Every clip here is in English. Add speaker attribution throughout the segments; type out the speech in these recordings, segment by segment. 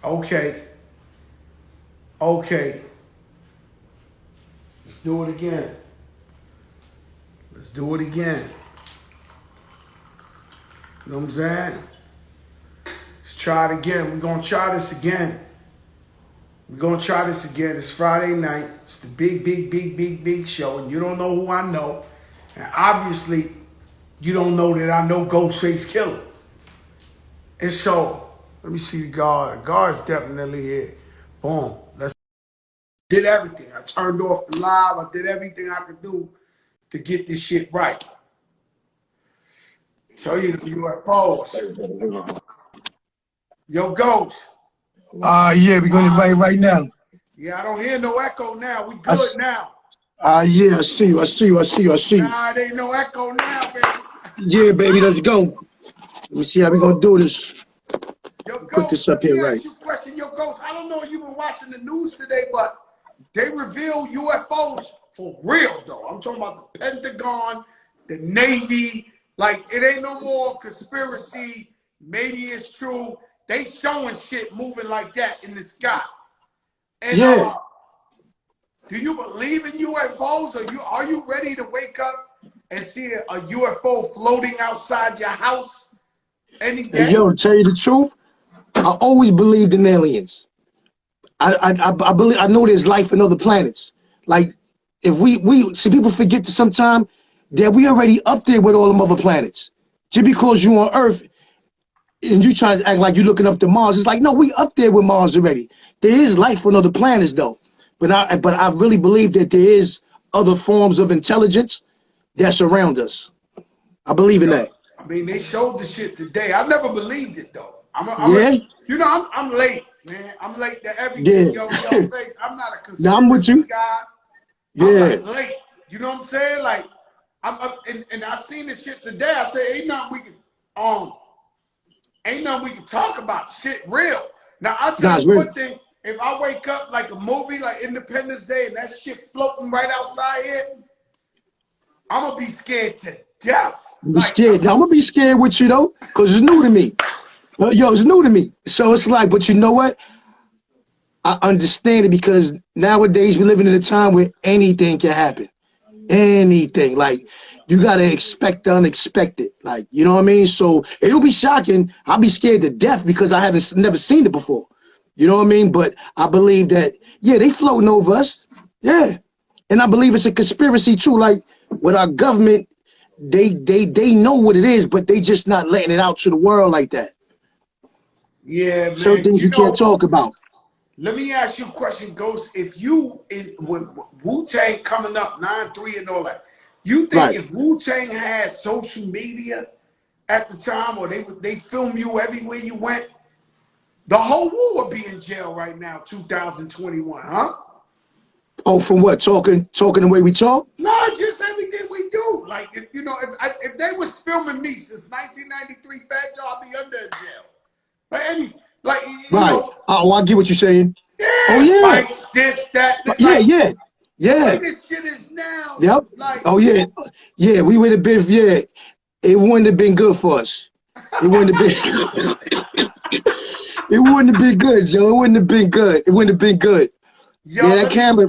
Speaker 1: Okay. Okay. Let's do it again. Let's do it again. You know what I'm saying? Let's try it again. We're gonna try this again. We're gonna try this again. It's Friday night. It's the big show, and you don't know who I know. And obviously, you don't know that I know Ghostface Killer. And so, let me see the guard. The guard's definitely here. Boom. Let's did everything. I turned off the live. I did everything I could do to get this shit right. Tell you the UFOs. Yo, Ghost.
Speaker 2: Yeah, we're gonna invite right now.
Speaker 1: Yeah, I don't hear no echo now. We good now.
Speaker 2: Yeah, I see you.
Speaker 1: Nah, it ain't no echo now, baby.
Speaker 2: Yeah, baby, let's go. Let me see how we gonna do this.
Speaker 1: Yo,
Speaker 2: Put
Speaker 1: Ghost,
Speaker 2: this up
Speaker 1: let me
Speaker 2: here right.
Speaker 1: ask you a question. Yo, Ghost, I don't know if you've been watching the news today, but they reveal UFOs for real, though. I'm talking about the Pentagon, the Navy. Like, it ain't no more conspiracy. Maybe it's true. They showing shit moving like that in the sky. And
Speaker 2: Yeah.
Speaker 1: do you believe in UFOs? Are you ready to wake up and see a UFO floating outside your house any day?
Speaker 2: Hey, yo, to tell you the truth, I always believed in aliens. I believe I know there's life in other planets. Like if we see people forget to sometime that we already up there with all them other planets. Just because you on Earth and you trying to act like you're looking up to Mars, it's like no, we up there with Mars already. There is life on other planets though, but I really believe that there is other forms of intelligence that's around us. I believe in that.
Speaker 1: I mean, they showed the shit today. I never believed it though.
Speaker 2: Yeah.
Speaker 1: I'm late, man. I'm late to everything.
Speaker 2: Yeah.
Speaker 1: Yo, face. I'm not a
Speaker 2: Now I'm with
Speaker 1: conspiracy
Speaker 2: you.
Speaker 1: guy.
Speaker 2: Yeah.
Speaker 1: I'm like late. You know what I'm saying? Like, and I seen this shit today. I said, ain't nothing we can talk about. Shit real. Now I'll tell you one thing. If I wake up like a movie like Independence Day and that shit floating right outside here, I'm gonna be scared to death.
Speaker 2: Be scared. I'm gonna be scared with you though, cause it's new to me. Yo, it's new to me. So it's like, but you know what? I understand it because nowadays we're living in a time where anything can happen. Anything. Like you gotta expect the unexpected. Like, you know what I mean? So it'll be shocking. I'll be scared to death because I haven't never seen it before. You know what I mean? But I believe that, yeah, they floating over us. Yeah. And I believe it's a conspiracy too. Like with our government, they know what it is, but they just not letting it out to the world like that.
Speaker 1: Yeah, man.
Speaker 2: Certain things you can't talk about.
Speaker 1: Let me ask you a question, Ghost. If when wu-tang coming up 9/3 and all that, you think if wu-tang had social media at the time, or they film you everywhere you went, the whole world would be in jail right now, 2021, huh?
Speaker 2: Oh, from what? Talking the way we talk?
Speaker 1: No, just everything we do. Like, if they was filming me since 1993, Fat Joe, I'd be under jail. You know.
Speaker 2: Oh, I get what you're saying.
Speaker 1: Yeah,
Speaker 2: oh, yeah.
Speaker 1: Fights, this, that.
Speaker 2: Yeah.
Speaker 1: The way this shit is now.
Speaker 2: Yep.
Speaker 1: Like,
Speaker 2: oh, yeah. Yeah, we would have been, it wouldn't have been good for us. It wouldn't have been, it wouldn't have been good, Joe. It wouldn't have been good. It wouldn't have been good.
Speaker 1: Yo,
Speaker 2: yeah, that camera.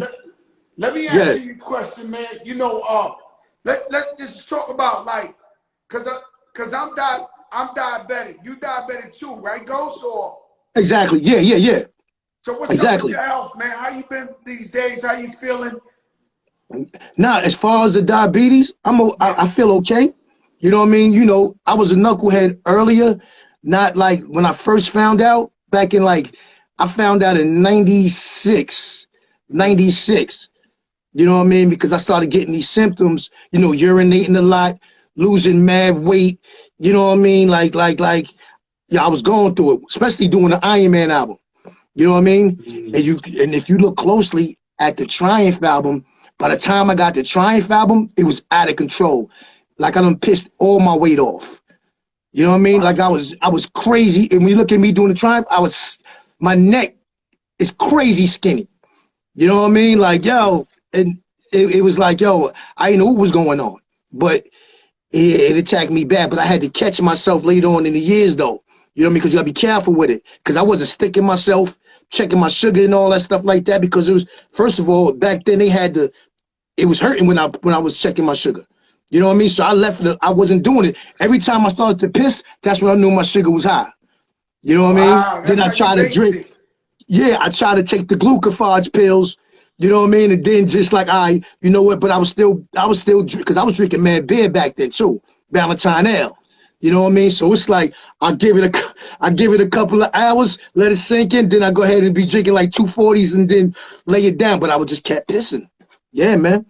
Speaker 1: Let me ask you a question, man. You know, let's just talk about like, cause I'm diabetic. You diabetic too, right, Ghost? Or
Speaker 2: exactly. Yeah.
Speaker 1: So what's up with your health, man? How you been these days? How you feeling?
Speaker 2: Now, as far as the diabetes, I feel okay. You know what I mean? You know, I was a knucklehead earlier, not like when I first found out back in I found out in 96. You know what I mean? Because I started getting these symptoms, you know, urinating a lot, losing mad weight. You know what I mean? Yeah, I was going through it, especially doing the Iron Man album. You know what I mean? And if you look closely at the Triumph album, by the time I got the Triumph album, it was out of control. Like I done pissed all my weight off. You know what I mean? Like I was crazy. And when you look at me doing the Triumph, my neck is crazy skinny. You know what I mean? Like, yo, and it was like, yo, I didn't know what was going on. But it attacked me bad. But I had to catch myself later on in the years, though. You know what I mean? Because you gotta be careful with it. Because I wasn't sticking myself, checking my sugar and all that stuff like that. Because it was, first of all, back then they had the, it was hurting when I was checking my sugar. You know what I mean? So I left it. I wasn't doing it. Every time I started to piss, that's when I knew my sugar was high. You know what I mean?
Speaker 1: Wow,
Speaker 2: Then
Speaker 1: that's
Speaker 2: I
Speaker 1: how you
Speaker 2: tried to
Speaker 1: based
Speaker 2: drink.
Speaker 1: it.
Speaker 2: Yeah, I tried to take the glucophage pills. You know what I mean? And then just like you know what? But I was still because I was drinking mad beer back then too, Valentine Ale. You know what I mean? So it's like I give it a couple of hours, let it sink in, then I go ahead and be drinking like 240s and then lay it down. But I would just kept pissing. Yeah, man.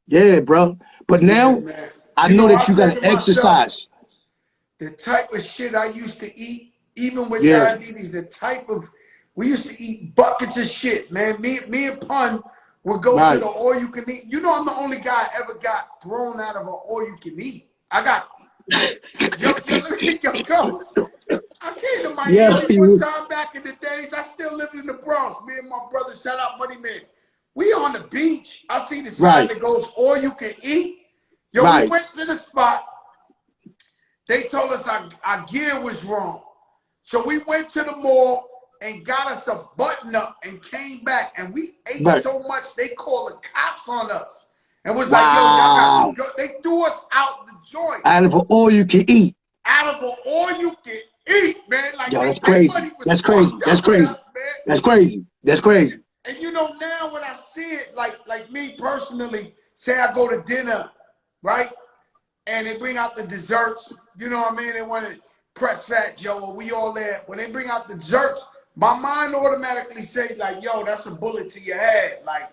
Speaker 2: Yeah, bro. But
Speaker 1: Yeah,
Speaker 2: now
Speaker 1: man.
Speaker 2: I
Speaker 1: You
Speaker 2: know
Speaker 1: know, I
Speaker 2: that you
Speaker 1: said to
Speaker 2: gotta
Speaker 1: myself,
Speaker 2: exercise.
Speaker 1: the type of shit I used to eat, even with
Speaker 2: Yeah,
Speaker 1: diabetes, the type of, we used to eat buckets of shit, man. Me and Pun would go to the
Speaker 2: right.
Speaker 1: all you can eat. You know, I'm the only guy ever got thrown out of an all you can eat. I got, let me, Ghost. I came to
Speaker 2: Yeah,
Speaker 1: Miami one time back in the days. I still lived in the Bronx. Me and my brother, shout out Money Man. We on the beach. I see the sign
Speaker 2: right,
Speaker 1: that goes all you can eat. Yo, we
Speaker 2: right,
Speaker 1: went to the spot. They told us our gear was wrong. So we went to the mall and got us a button up and came back. And we ate
Speaker 2: right.
Speaker 1: so much, they called the cops on us. And was like, yo, y'all got to
Speaker 2: Wow.
Speaker 1: go. They threw us out the joint.
Speaker 2: Out of all you can eat.
Speaker 1: Out of all you can eat, man. Like,
Speaker 2: Yo, that's
Speaker 1: they
Speaker 2: crazy.
Speaker 1: money was
Speaker 2: That's crazy.
Speaker 1: fucked
Speaker 2: That's
Speaker 1: up with
Speaker 2: crazy.
Speaker 1: us, man.
Speaker 2: That's crazy. That's crazy.
Speaker 1: And you know, now when I see it, like me personally, say I go to dinner, right? And they bring out the desserts, you know what I mean? They want to press fat Joe, or we all there. When they bring out the desserts, my mind automatically says like, yo, that's a bullet to your head. Like,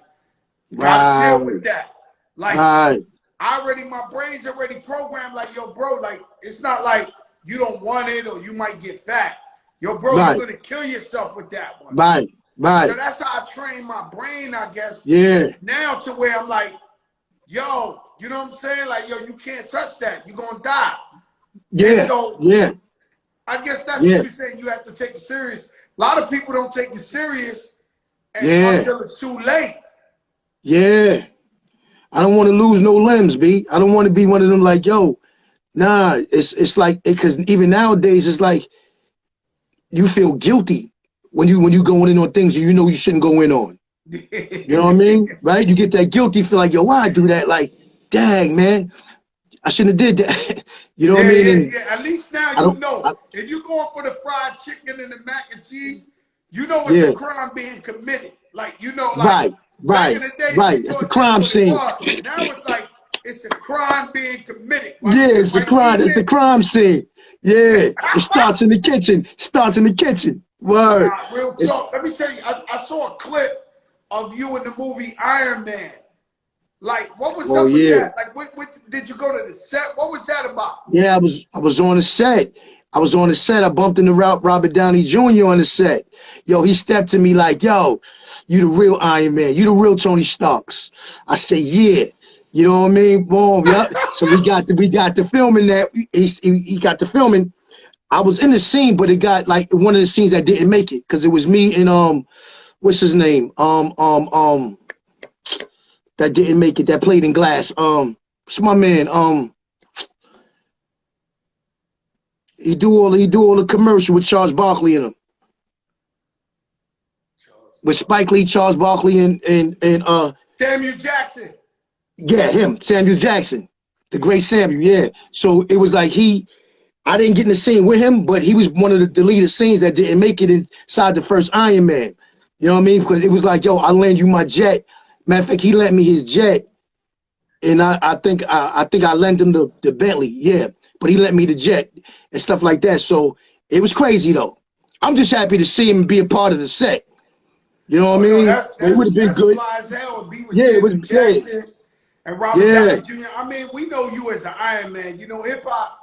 Speaker 1: you gotta chill with
Speaker 2: Right.
Speaker 1: that. Like,
Speaker 2: Right.
Speaker 1: my brain's already programmed like, yo, bro, like, it's not like you don't want it or you might get fat. Yo, bro, you're
Speaker 2: Right.
Speaker 1: gonna kill yourself with that one.
Speaker 2: Right.
Speaker 1: So
Speaker 2: Right.
Speaker 1: that's how I train my brain, I guess,
Speaker 2: Yeah.
Speaker 1: now to where I'm like, yo, you know what I'm saying? Like, yo, you can't touch that. You're gonna die. And
Speaker 2: Yeah.
Speaker 1: so
Speaker 2: Yeah.
Speaker 1: I guess that's what
Speaker 2: Yeah.
Speaker 1: you're saying. You have to take it serious. A lot of people don't take it serious
Speaker 2: Yeah.
Speaker 1: until it's too late.
Speaker 2: Yeah. I don't want to lose no limbs, B. I don't want to be one of them like, yo, nah, it's like because even nowadays it's like you feel guilty when you going in on things you know you shouldn't go in on. You know what I mean? Right? You get that guilty feel like, yo, why I do that? Like, dang, man, I shouldn't have did that. You know what I
Speaker 1: Yeah,
Speaker 2: mean?
Speaker 1: yeah,
Speaker 2: And
Speaker 1: yeah. At least now
Speaker 2: I
Speaker 1: you
Speaker 2: don't
Speaker 1: know. If you're going for the fried chicken and the mac and cheese, you know it's a
Speaker 2: yeah,
Speaker 1: crime being committed. Like, you know, like
Speaker 2: right,
Speaker 1: back in
Speaker 2: right,
Speaker 1: the days we
Speaker 2: right. It's the
Speaker 1: thought that's
Speaker 2: crime
Speaker 1: what it
Speaker 2: scene.
Speaker 1: was. Now it's like it's a crime being committed. Why
Speaker 2: Yeah,
Speaker 1: you get
Speaker 2: it's the
Speaker 1: white
Speaker 2: crime,
Speaker 1: meat
Speaker 2: it's the
Speaker 1: in?
Speaker 2: crime scene. Yeah. It starts in the kitchen. Starts in the kitchen. Word.
Speaker 1: Nah, real
Speaker 2: It's
Speaker 1: talk. Let me tell you, I saw a clip of you in the movie Iron Man. Like, what was
Speaker 2: oh
Speaker 1: up with
Speaker 2: yeah.
Speaker 1: that? Like, what did you go to the set? What was that about?
Speaker 2: Yeah, I was on the set. I was on the set. I bumped into Robert Downey Jr. on the set. Yo, he stepped to me like, yo, you the real Iron Man. You the real Tony Starks. I said, yeah. You know what I mean? Boom, yeah. So we got the filming that he got the filming. I was in the scene, but it got like one of the scenes that didn't make it because it was me and what's his name? That didn't make it. That played in Glass. What's my man? He do all the commercial with Charles Barkley in them. With Spike Lee, Charles Barkley, and
Speaker 1: Samuel Jackson.
Speaker 2: yeah, him, Samuel Jackson, the great Samuel, yeah. So it was like I didn't get in the scene with him, but he was one of the deleted scenes that didn't make it inside the first Iron Man. You know what I mean? Because it was like, yo, I lend you my jet. Matter of fact, he lent me his jet, and I think I lent him the Bentley, yeah. But he lent me the jet and stuff like that. So it was crazy though. I'm just happy to see him be a part of the set. You know what I
Speaker 1: Oh no,
Speaker 2: mean? But it would have been
Speaker 1: that's
Speaker 2: good.
Speaker 1: fly as hell. Be with
Speaker 2: Yeah, it was.
Speaker 1: Samuel
Speaker 2: Yeah,
Speaker 1: Jackson and Robert
Speaker 2: yeah,
Speaker 1: Downey Jr. I mean, we know you as an Iron Man. You know, hip hop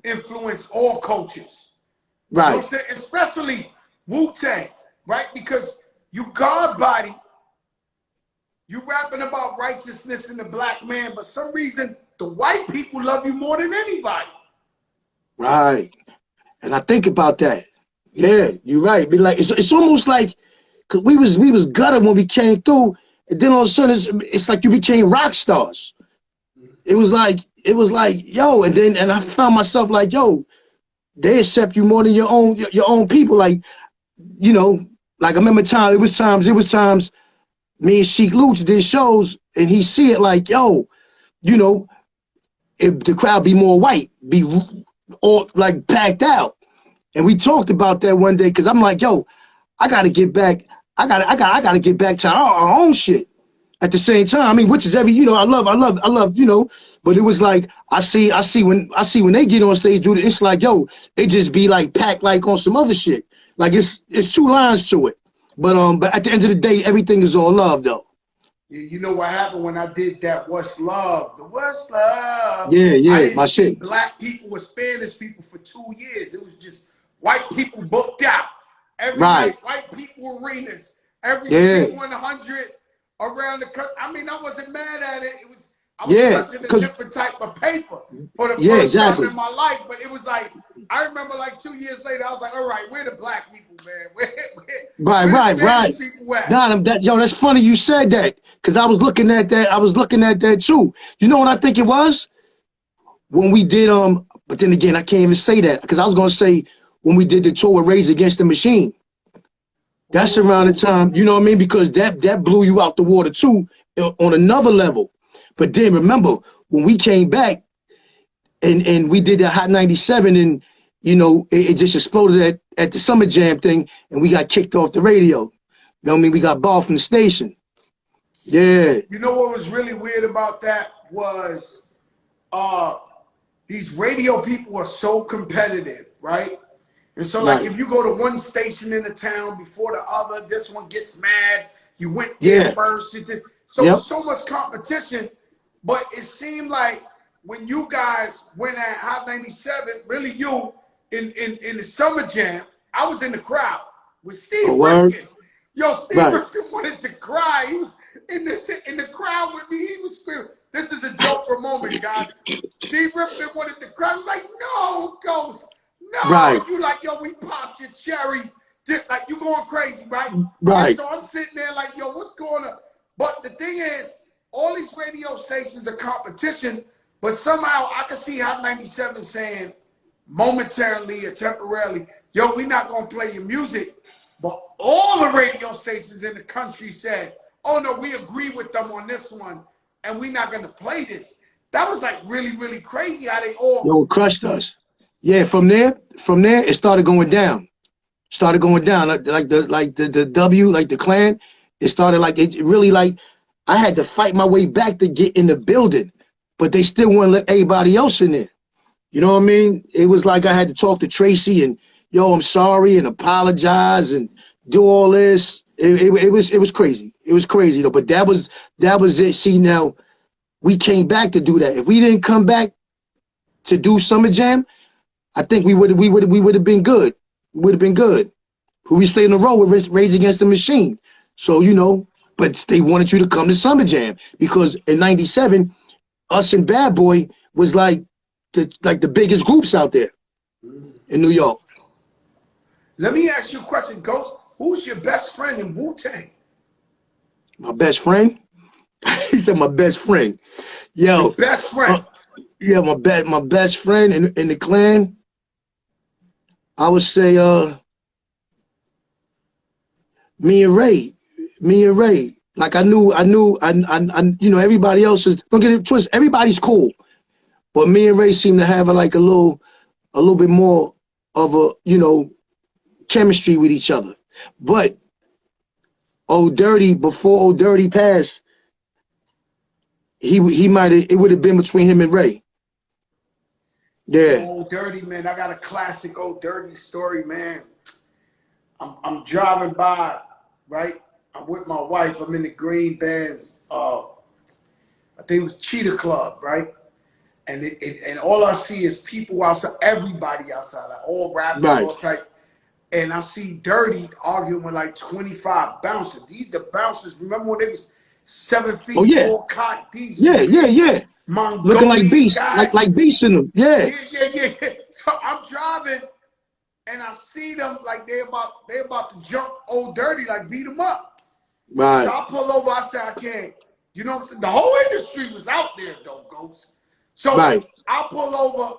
Speaker 1: influenced all cultures. You know
Speaker 2: right.
Speaker 1: what I'm saying? Especially wu-tang, right? Because you God body, you rapping about righteousness in the black man, but some reason the white people love you more than anybody.
Speaker 2: Right. And I think about that. Yeah, you're right. Be like it's almost like cause we was gutted when we came through, and then all of a sudden it's like you became rock stars. It was like yo, and I found myself like yo, they accept you more than your own people. Like, you know, like I remember it was times me and Sheik Luch did shows and he see it like, yo, you know, if the crowd be more white, be all like packed out. And we talked about that one day because I'm like, yo, I gotta get back. I gotta get back to our own shit. At the same time, I mean, which is every, you know, I love, you know, but it was like I see when they get on stage, dude, it's like, yo, it just be like packed like on some other shit. Like it's two lines to it. But at the end of the day, everything is all love though.
Speaker 1: You know what happened when I did that What's Love? The What's Love?
Speaker 2: Yeah,
Speaker 1: I
Speaker 2: yeah,
Speaker 1: didn't
Speaker 2: my
Speaker 1: see
Speaker 2: shit.
Speaker 1: black people with Spanish people for 2 years. It was just white people booked out. Every
Speaker 2: Right.
Speaker 1: night, white people arenas. Every
Speaker 2: Yeah.
Speaker 1: C100 around the country. I mean, I wasn't mad at it. I was
Speaker 2: Yeah.
Speaker 1: touching a
Speaker 2: Cause
Speaker 1: different type of paper for the
Speaker 2: yeah,
Speaker 1: first time
Speaker 2: exactly.
Speaker 1: in my life. But it was like, I remember like 2 years later, I was like, all right, where the black people, man? Where the Spanish people at?
Speaker 2: Nah, yo, that's funny you said that. Cause I was looking at that too. You know what I think it was? When we did but then again, I can't even say that because I was gonna say when we did the tour with Rage Against the Machine. That's around the
Speaker 1: Ooh.
Speaker 2: time, you know what I mean? Because that blew you out the water too on another level. But then remember when we came back and we did that Hot 97 and you know it just exploded at the Summer Jam thing and we got kicked off the radio. You know what I mean? We got barred from the station. Yeah.
Speaker 1: You know what was really weird about that was these radio people are so competitive, right? And so like
Speaker 2: Right.
Speaker 1: if you go to one station in the town before the other, this one gets mad, you went there
Speaker 2: Yeah.
Speaker 1: first.
Speaker 2: Yep.
Speaker 1: So much competition, but it seemed like when you guys went at Hot 97, really you in the Summer Jam, I was in the crowd with Steve
Speaker 2: A word.
Speaker 1: Rifkin. Yo, Steve
Speaker 2: Right.
Speaker 1: Rifkin wanted to cry. He was in the crowd with me. He was screaming. This is a joke for a moment, guys. Steve Rifkin wanted to cry. I was like, no, Ghost.
Speaker 2: Right.
Speaker 1: No. You like, yo, we popped your cherry. Like, you going crazy, right? And
Speaker 2: Right.
Speaker 1: so I'm sitting there like, yo, what's going on? But the thing is, all these radio stations are competition, but somehow I can see Hot 97 saying momentarily or temporarily, yo, we're not going to play your music. But all the radio stations in the country said, oh, no, we agree with them on this one, and we're not going to play this. That was like really, really crazy how they all...
Speaker 2: Yo, it crushed us. Yeah, from there, it started going down. Started going down. Like the W, like the clan, it started like, it really like, I had to fight my way back to get in the building, but they still wouldn't let everybody else in there. You know what I mean? It was like I had to talk to Tracy and, yo, I'm sorry and apologize and do all this. It was crazy. It was crazy though. But that was it. See, now we came back to do that. If we didn't come back to do Summer Jam, I think we would have been good. We would have been good. But we stayed in a row with Rage Against the Machine. So, you know, but they wanted you to come to Summer Jam because in '97, us and Bad Boy was like the biggest groups out there in New York.
Speaker 1: Let me ask you a question, Ghost. Who's your best friend in Wu-Tang?
Speaker 2: My best friend? He said my best friend. Yo.
Speaker 1: Your best friend.
Speaker 2: Yeah, my best friend in the clan. I would say me and Ray. Like I knew, you know, everybody else is, don't get it twisted, everybody's cool. But me and Ray seem to have a little bit more of a, you know, chemistry with each other. But Old Dirty, before Old Dirty passed, he might have, it would have been between him and Ray. Yeah.
Speaker 1: Old Dirty, man. I got a classic Old Dirty story, man. I'm driving by, right? I'm with my wife. I'm in the green bands. I think it was Cheetah Club, right? And and all I see is people outside, everybody outside, like all rappers,
Speaker 2: Right.
Speaker 1: all type. And I see Dirty arguing with like 25 bouncers. These the bouncers. Remember when they was 7 feet
Speaker 2: Oh, yeah.
Speaker 1: tall, caught these
Speaker 2: Yeah.
Speaker 1: Mongolian
Speaker 2: Looking like beasts,
Speaker 1: guys.
Speaker 2: like beasts in them. Yeah.
Speaker 1: Yeah. So I'm driving and I see them like they about to jump Old Dirty, like beat him up.
Speaker 2: Right.
Speaker 1: So I pull over, I say I can't. You know what I'm saying? The whole industry was out there though, Ghost. So
Speaker 2: right.
Speaker 1: I pull over,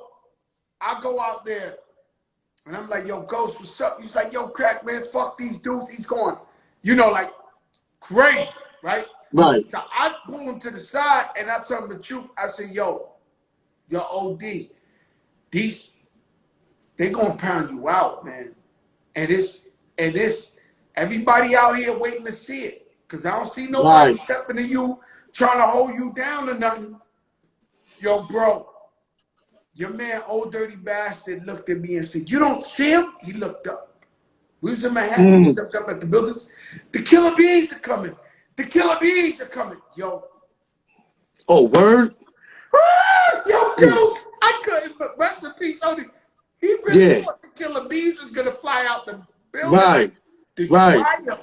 Speaker 1: I go out there, And I'm like, yo, Ghost, what's up? He's like, yo, crack, man, fuck these dudes. He's going, you know, like crazy, right?
Speaker 2: Right.
Speaker 1: So I pull him to the side and I tell him the truth. I said, yo, OD, they gonna pound you out, man. And it's everybody out here waiting to see it. Cause I don't see nobody stepping to you, trying to hold you down or nothing. Yo, bro, your man, old dirty bastard, looked at me and said, you don't see him? He looked up. We was in Manhattan, he looked up at the buildings. The killer bees are coming. The killer bees are coming. Yo.
Speaker 2: Oh, word?
Speaker 1: Yo, Ghost, I couldn't, but rest in peace, Odie. He really thought the killer bees was gonna fly out the building.
Speaker 2: Right.
Speaker 1: The
Speaker 2: Right.
Speaker 1: triumph.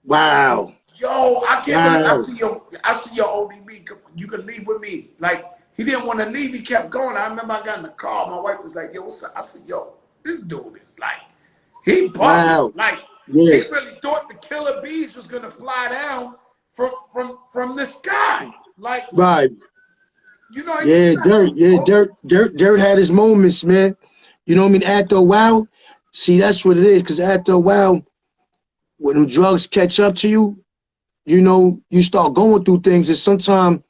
Speaker 2: Wow.
Speaker 1: Yo, I can't believe I see your ODB. You can leave with me. Like, he didn't want to leave. He kept going. I remember I got in the car. My wife was like, yo, what's up? I said, yo, this dude is like, he bugged.
Speaker 2: Wow.
Speaker 1: Like,
Speaker 2: Yeah.
Speaker 1: he really thought the killer bees was gonna fly down from the sky. Like,
Speaker 2: right.
Speaker 1: You know,
Speaker 2: yeah, Dirt had his moments, man. You know what I mean? After a while, see, that's what it is. Because after a while, when them drugs catch up to you, you know, you start going through things, and sometimes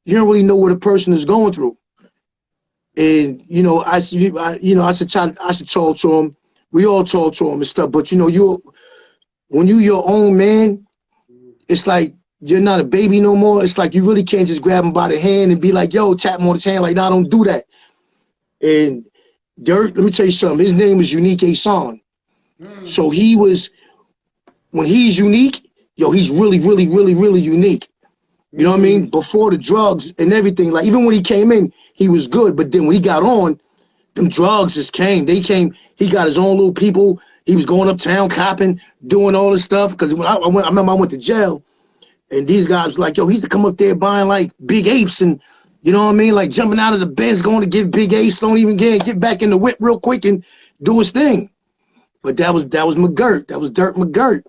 Speaker 2: you don't really know what a person is going through. And you know, I should talk to him. We all talk to him and stuff. But you know, when you your own man, it's like you're not a baby no more. It's like you really can't just grab him by the hand and be like, yo, tap him on the hand. Like, nah, don't do that. And Dirt, let me tell you something. His name is Unique Asan. So he was, when he's unique, yo, he's really, really, really, really unique. You know what I mean? Before the drugs and everything, like even when he came in, he was good. But then when he got on, them drugs just came. They came. He got his own little people. He was going uptown, copping, doing all this stuff. Because when I remember I went to jail, and these guys was like, yo, he used to come up there buying like big apes and, you know what I mean? Like jumping out of the Benz, going to get big apes, don't even get back in the whip real quick and do his thing. But that was McGirt. That was Dirt McGirt.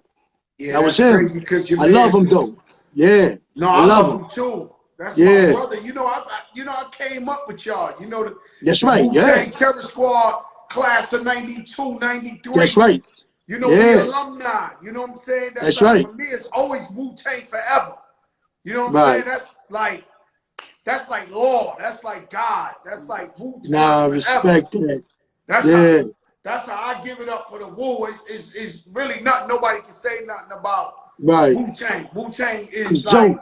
Speaker 1: Yeah,
Speaker 2: that was him. I love him though. Yeah.
Speaker 1: No, I love him too. That's my brother. You know, I came up with y'all. You know,
Speaker 2: that's right.
Speaker 1: wu-tang Terror Squad class of 92, 93.
Speaker 2: That's right.
Speaker 1: You know, we alumni. You know what I'm saying?
Speaker 2: That's right.
Speaker 1: For me, it's always Wu-Tang forever. You know what I'm saying? That's like law. That's like God. That's like Wu-Tang
Speaker 2: Nah,
Speaker 1: forever.
Speaker 2: Respect that.
Speaker 1: That's how I give it up for the Wu. It's really not, nobody can say nothing about Wu-Tang. Wu-Tang is like.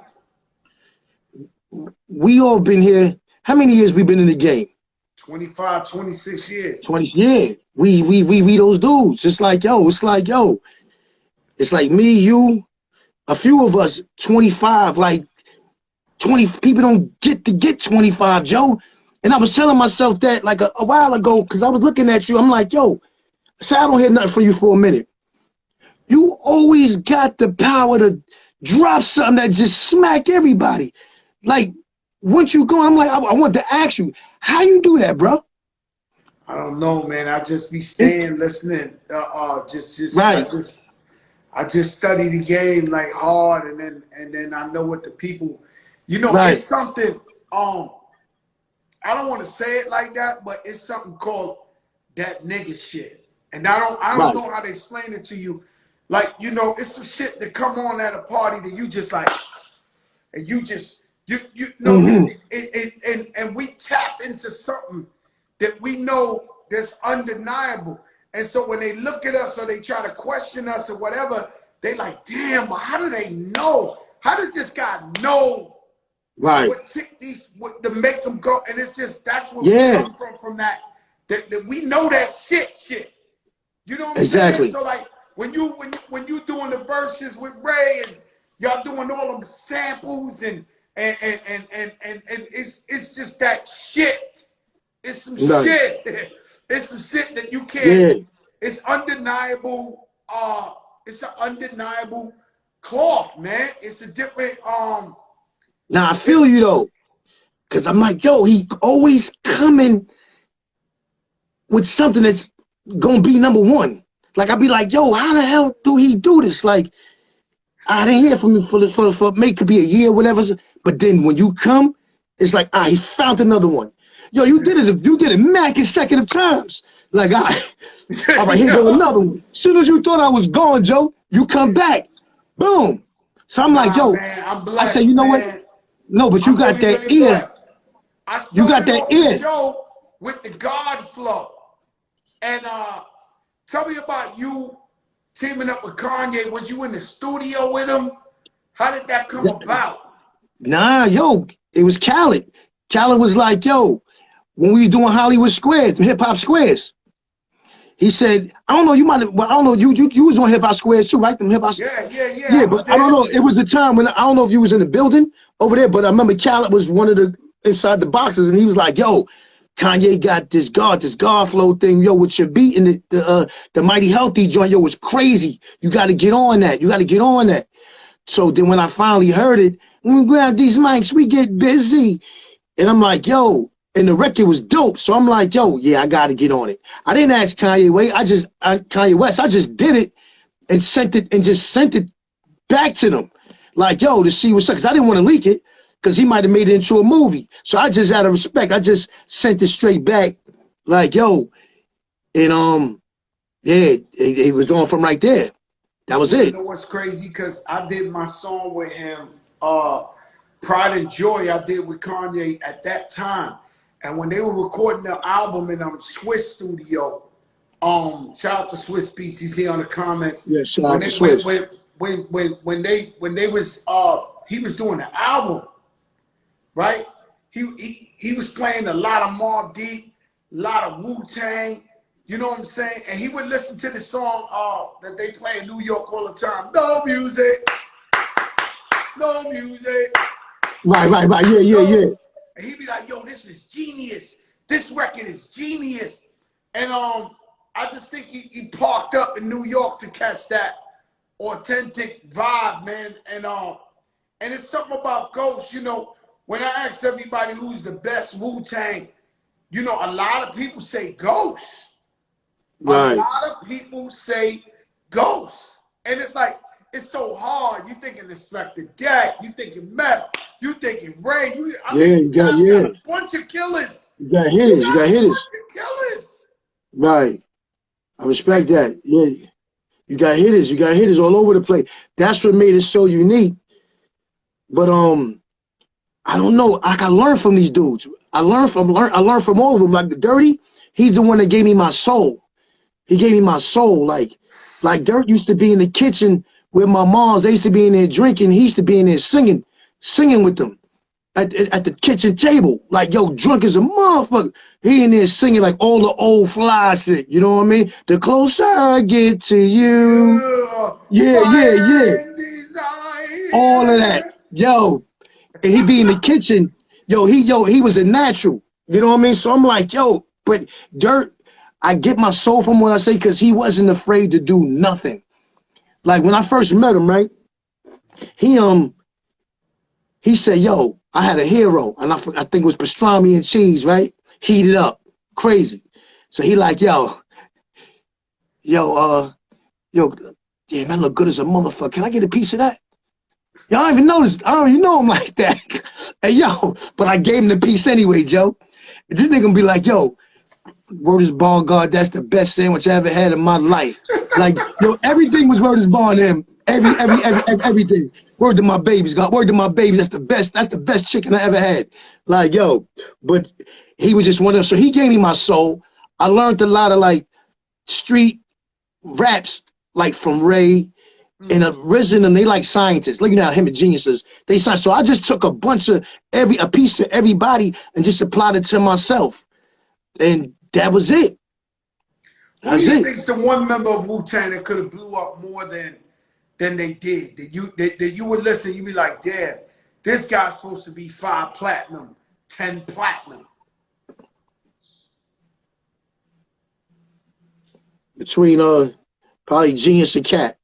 Speaker 2: We all been here. How many years we been in the game?
Speaker 1: 25, 26 years.
Speaker 2: 20 years. We those dudes. It's like me, you, a few of us, 25, like 20 people don't get to get 25, Joe. And I was telling myself that like a while ago, because I was looking at you, I'm like, yo, say I don't hear nothing from you for a minute. You always got the power to drop something that just smack everybody. Like, once you go, I'm like, I want to ask you, how you do that, bro?
Speaker 1: I don't know, man. I just be staying, listening. I just study the game like hard, and then I know what the people, you know, it's something. I don't want to say it like that, but it's something called that nigga shit, and I don't know how to explain it to you. Like, you know, it's some shit that come on at a party that you just like, and you know, and we tap into something that we know that's undeniable. And so when they look at us or they try to question us or whatever, they like, damn, but how do they know? How does this guy know what tick what to make them go? And it's just, that's what we come from that we know that shit. You know what I'm saying? So like when you doing the verses with Ray and y'all doing all them samples and it's just that shit. It's some shit. It's some shit that you can't. It's undeniable. It's an undeniable cloth, man. It's a different.
Speaker 2: Now I feel you though, cause I'm like, yo, he always coming with something that's gonna be number one. Like I'd be like, yo, how the hell do he do this? Like I didn't hear from you for maybe could be a year, whatever. But then when you come, it's like, he found another one. Yo, you did it mad consecutive times. Like all right, here go another one. As soon as you thought I was gone, Joe, you come back. Boom. So I'm like, yo,
Speaker 1: man, I'm
Speaker 2: I say,
Speaker 1: blessed,
Speaker 2: you know what?
Speaker 1: man.
Speaker 2: No, but you
Speaker 1: I'm
Speaker 2: got
Speaker 1: really,
Speaker 2: that
Speaker 1: really
Speaker 2: ear.
Speaker 1: blessed. I
Speaker 2: You got
Speaker 1: started
Speaker 2: that
Speaker 1: off the
Speaker 2: ear.
Speaker 1: show with the God flow. And tell me about you teaming up with Kanye. Was you in the studio with him? How did that come about?
Speaker 2: Nah, yo, it was Khaled. Khaled was like, yo, when we were doing Hollywood Squares, hip hop squares, he said, I don't know, you might have, well, I don't know, you was on hip hop squares too, right? Them hip hop.
Speaker 1: Yeah.
Speaker 2: Yeah,
Speaker 1: I was
Speaker 2: but I don't
Speaker 1: there.
Speaker 2: know. It was a time when I don't know if you was in the building over there, but I remember Khaled was one of the inside the boxes, and he was like, yo, Kanye got this God flow thing, yo, with your beat and the Mighty Healthy joint, yo, was crazy. You got to get on that. You got to get on that. So then when I finally heard it, when we grab these mics, we get busy. And I'm like, yo, and the record was dope. So I'm like, yo, yeah, I got to get on it. I didn't ask Kanye West. I just did it and sent it back to them. Like, yo, to see what's up. Because I didn't want to leak it because he might have made it into a movie. So I just, out of respect, I just sent it straight back. Like, yo, and yeah, it was on from right there. That was
Speaker 1: You
Speaker 2: it.
Speaker 1: know what's crazy? Because I did my song with him, Pride and Joy, I did with Kanye at that time. And when they were recording the album in Swiss studio, shout out to Swiss Beats, he's here on the comments.
Speaker 2: Yeah, shout
Speaker 1: When
Speaker 2: out to
Speaker 1: they
Speaker 2: Swiss.
Speaker 1: when they was he was doing the album, right? He was playing a lot of Mobb Deep, a lot of Wu-Tang. You know what I'm saying? And he would listen to the song that they play in New York all the time. No music. No music.
Speaker 2: Right. Yeah.
Speaker 1: And he'd be like, yo, this is genius. This record is genius. And I just think he parked up in New York to catch that authentic vibe, man. And it's something about Ghost, you know, when I ask everybody who's the best Wu-Tang, you know, a lot of people say Ghost.
Speaker 2: Right.
Speaker 1: A lot of people say Ghost. And it's like, it's so hard. You thinking Inspector Deck, you thinking Meth, you thinking Ray.
Speaker 2: You got
Speaker 1: a bunch of killers.
Speaker 2: You got hitters.
Speaker 1: A bunch of killers.
Speaker 2: Right. I respect that. Yeah. You got hitters all over the place. That's what made it so unique. But I don't know. I learned from these dudes. I learned from all of them. Like the Dirty, he's the one that gave me my soul. He gave me my soul. Like Dirt used to be in the kitchen with my moms. They used to be in there drinking. He used to be in there singing with them at the kitchen table. Like, yo, drunk as a motherfucker. He in there singing like all the old fly shit. You know what I mean? The closer I get to you. Yeah. All of that. Yo. And he be in the kitchen. He was a natural. You know what I mean? So I'm like, yo, but Dirt, I get my soul from what I say because he wasn't afraid to do nothing. Like when I first met him, right? He said, yo, I had a hero, and I think it was pastrami and cheese, right? Heated up, crazy. So he like, yo, damn, I look good as a motherfucker. Can I get a piece of that? Y'all don't even notice. I don't even know him like that. Hey, yo, but I gave him the piece anyway, Joe. This nigga gonna be like, yo, word is bond, God, that's the best sandwich I ever had in my life. Like, yo, everything was word is bond to him. Everything. Word to my babies, God. Word to my babies. That's the best chicken I ever had. Like, yo, but he was just one of them. So he gave me my soul. I learned a lot of like street raps, like from Ray and Risen, and they like scientists. Look at him and Geniuses. They science. So I just took a bunch of a piece of everybody and just applied it to myself. And that was it.
Speaker 1: Who do you think's the one member of Wu-Tang that could have blew up more than they did? That you would listen, you'd be like, damn, this guy's supposed to be 5 platinum, 10 platinum.
Speaker 2: Between probably Genius and Cat.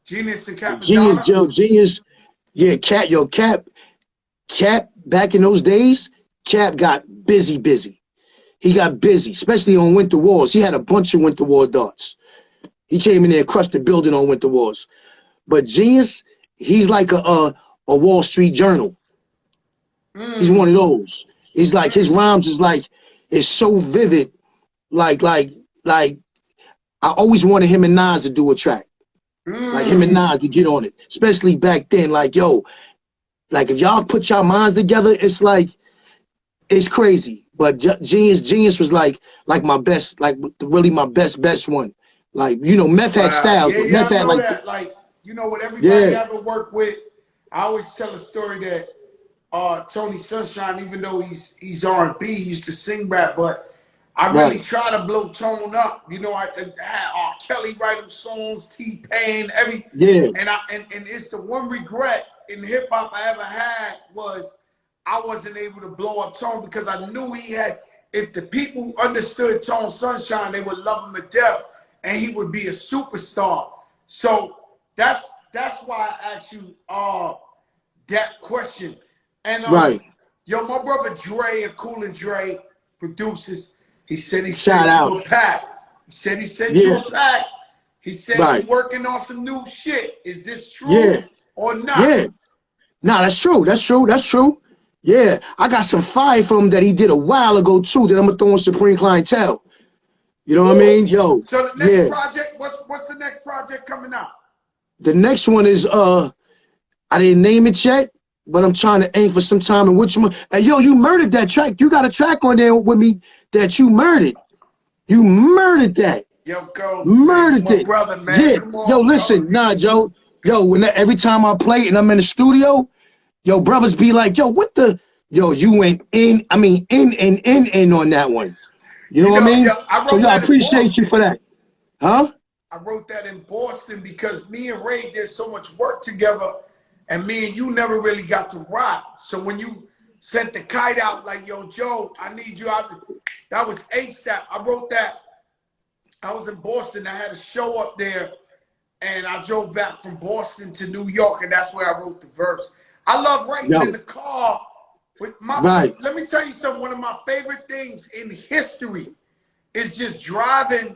Speaker 1: Genius and Cat.
Speaker 2: Genius. Yeah, Cat back in those days, Cap got busy. He got busy, especially on Winter Wars. He had a bunch of Winter War darts. He came in there and crushed the building on Winter Wars. But Genius, he's like a Wall Street Journal. He's one of those. He's like, his rhymes is like, it's so vivid. like I always wanted him and Nas to do a track. Like him and Nas to get on it. Especially back then. Like, yo, like if y'all put y'all minds together, it's like it's crazy. But Genius was like my best, like really my best one. Like, you know, Meth had styles,
Speaker 1: Yeah,
Speaker 2: but
Speaker 1: yeah,
Speaker 2: Meth
Speaker 1: I
Speaker 2: had
Speaker 1: know
Speaker 2: like
Speaker 1: that. Like, you know, with everybody
Speaker 2: yeah,
Speaker 1: I ever worked with, I always tell a story that Tony Sunshine, even though he's R&B, he used to sing rap, but I really
Speaker 2: right.
Speaker 1: try to blow Tone up. You know, I had R. Kelly write him songs, T-Pain,
Speaker 2: Yeah,
Speaker 1: and it's the one regret in hip hop I ever had was I wasn't able to blow up Tone because I knew he had. If the people understood Tone Sunshine, they would love him to death, and he would be a superstar. So that's why I asked you that question. And
Speaker 2: right.
Speaker 1: yo, my brother Dre, a Cool and Dre produces. He said he
Speaker 2: Shout
Speaker 1: sent you
Speaker 2: out.
Speaker 1: a pack. He said he sent you
Speaker 2: Yeah,
Speaker 1: a pack. He said you
Speaker 2: right.
Speaker 1: working on some new shit. Is this true
Speaker 2: Yeah,
Speaker 1: or not?
Speaker 2: yeah. Nah, that's true. That's true. That's true. Yeah. I got some fire from him that he did a while ago too that I'm gonna throw on Supreme Clientele. You know what I
Speaker 1: Woo!
Speaker 2: mean? Yo,
Speaker 1: So the next
Speaker 2: yeah.
Speaker 1: project, what's the next project coming out?
Speaker 2: The next one is I didn't name it yet, but I'm trying to aim for some time in which one. Hey, yo, you murdered that track. You got a track on there with me that you murdered. You murdered that.
Speaker 1: Yo, Ghost, man, you
Speaker 2: Murdered
Speaker 1: my
Speaker 2: it.
Speaker 1: brother, man.
Speaker 2: Yeah.
Speaker 1: Come
Speaker 2: Yo,
Speaker 1: on,
Speaker 2: listen,
Speaker 1: Ghost.
Speaker 2: nah, Joe. Yo, every time I play and I'm in the studio, yo, brothers be like, yo, what the, yo, you went in, I mean, in on that one. You know
Speaker 1: You
Speaker 2: what I
Speaker 1: know,
Speaker 2: mean?
Speaker 1: yo, I
Speaker 2: So,
Speaker 1: wrote
Speaker 2: yo, I
Speaker 1: that in
Speaker 2: appreciate you
Speaker 1: Boston.
Speaker 2: for that. Huh?
Speaker 1: I wrote that in Boston because me and Ray did so much work together, and me and you never really got to rock. So when you sent the kite out, like, yo, Joe, I need you out, that was ASAP. I wrote that. I was in Boston. I had a show up there, and I drove back from Boston to New York, and that's where I wrote the verse. I love writing in
Speaker 2: Yo,
Speaker 1: the car. With my,
Speaker 2: right,
Speaker 1: let me tell you something. One of my favorite things in history is just driving,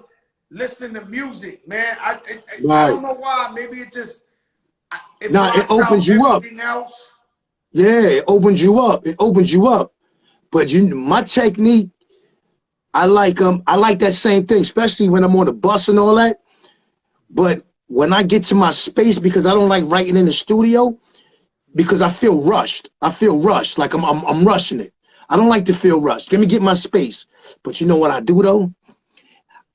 Speaker 1: listening to music, man. I
Speaker 2: right.
Speaker 1: don't know why. Maybe it
Speaker 2: Now, it
Speaker 1: blocks out
Speaker 2: opens you up.
Speaker 1: everything else.
Speaker 2: Yeah, it opens you up. It opens you up. But my technique, I like that same thing, especially when I'm on the bus and all that. But when I get to my space, because I don't like writing in the studio, because I feel rushed. I feel rushed, like I'm rushing it. I don't like to feel rushed. Let me get my space. But you know what I do though?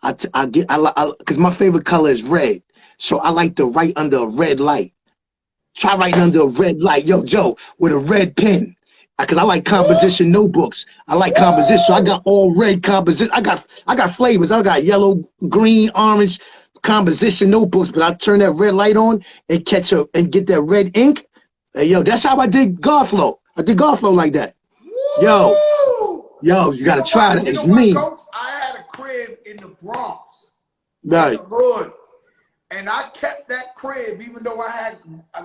Speaker 2: Because my favorite color is red, so I like to write under a red light. Try writing under a red light, yo, Joe, with a red pen. Because I like
Speaker 1: Woo!
Speaker 2: composition notebooks. I like composition. So I
Speaker 1: Woo!
Speaker 2: got all red composition. I got flavors. I got yellow, green, orange composition notebooks. But I turn that red light on and catch up and get that red ink. Hey, yo, that's how I did Garflow. I did Garflow like that. Yo,
Speaker 1: Woo!
Speaker 2: yo, you
Speaker 1: You
Speaker 2: gotta
Speaker 1: know what?
Speaker 2: try that.
Speaker 1: You
Speaker 2: It's
Speaker 1: know what,
Speaker 2: me.
Speaker 1: Ghost? I had a crib in the Bronx, in the
Speaker 2: Right,
Speaker 1: hood, and I kept that crib even though I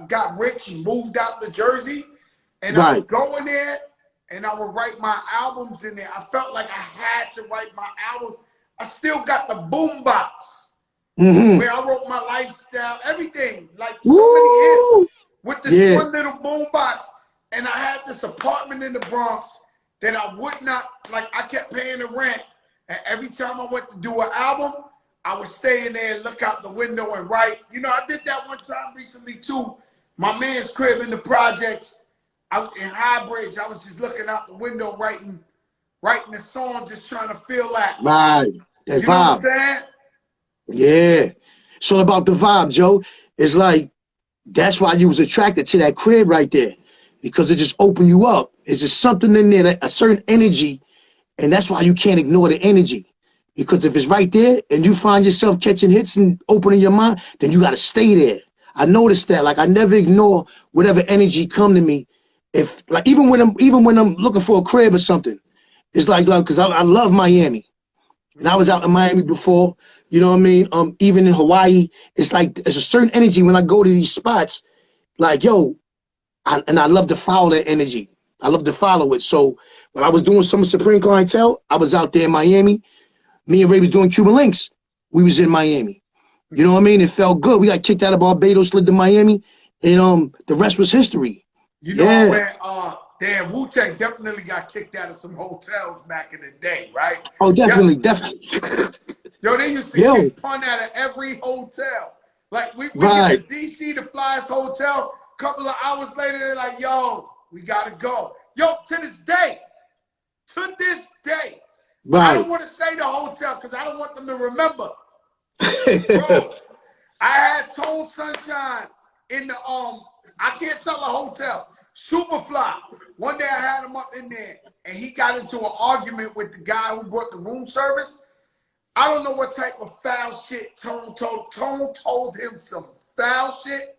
Speaker 1: got rich and moved out to Jersey, and I
Speaker 2: right.
Speaker 1: would go in there and I would write my albums in there. I felt like I had to write my album. I still got the boom box
Speaker 2: Mm-hmm.
Speaker 1: where I wrote my lifestyle, everything, like so many hits
Speaker 2: Woo!
Speaker 1: with this
Speaker 2: Yeah,
Speaker 1: one little boom box. And I had this apartment in the Bronx that I would not, like, I kept paying the rent. And every time I went to do an album, I would stay in there and look out the window and write. You know, I did that one time recently too. My man's crib in the projects, out in Highbridge, I was just looking out the window writing a song, just trying to feel that.
Speaker 2: right. That
Speaker 1: You know what I'm
Speaker 2: vibe.
Speaker 1: saying?
Speaker 2: Yeah. It's all about the vibe, Joe. It's like, that's why you was attracted to that crib right there. Because it just opened you up. It's just something in there, a certain energy. And that's why you can't ignore the energy. Because if it's right there and you find yourself catching hits and opening your mind, then you got to stay there. I noticed that. Like, I never ignore whatever energy come to me. If like even when I'm looking for a crib or something, it's like because I love Miami. And I was out in Miami before, you know what I mean? Even in Hawaii, it's like there's a certain energy when I go to these spots, like, yo, I love to follow that energy. I love to follow it. So when I was doing some Supreme Clientele, I was out there in Miami. Me and Ray was doing Cuban Links. We was in Miami. You know what I mean? It felt good. We got kicked out of Barbados, slid to Miami, and the rest was history.
Speaker 1: You know, I
Speaker 2: Yeah.
Speaker 1: went. Damn, Wu-Tang definitely got kicked out of some hotels back in the day, right?
Speaker 2: Oh, definitely,
Speaker 1: Yep.
Speaker 2: definitely.
Speaker 1: Yo, they used to
Speaker 2: Yo,
Speaker 1: kick pun out of every hotel. Like, we get to
Speaker 2: right,
Speaker 1: DC, the flyest hotel. A couple of hours later, they're like, yo, we got to go. Yo, to this day, I don't
Speaker 2: right.
Speaker 1: want to say the hotel because I don't want them to remember. Bro, I had Tone Sunshine in the, I can't tell a hotel, Superfly. One day I had him up in there, and he got into an argument with the guy who brought the room service. I don't know what type of foul shit Tone told. Tone told him some foul shit.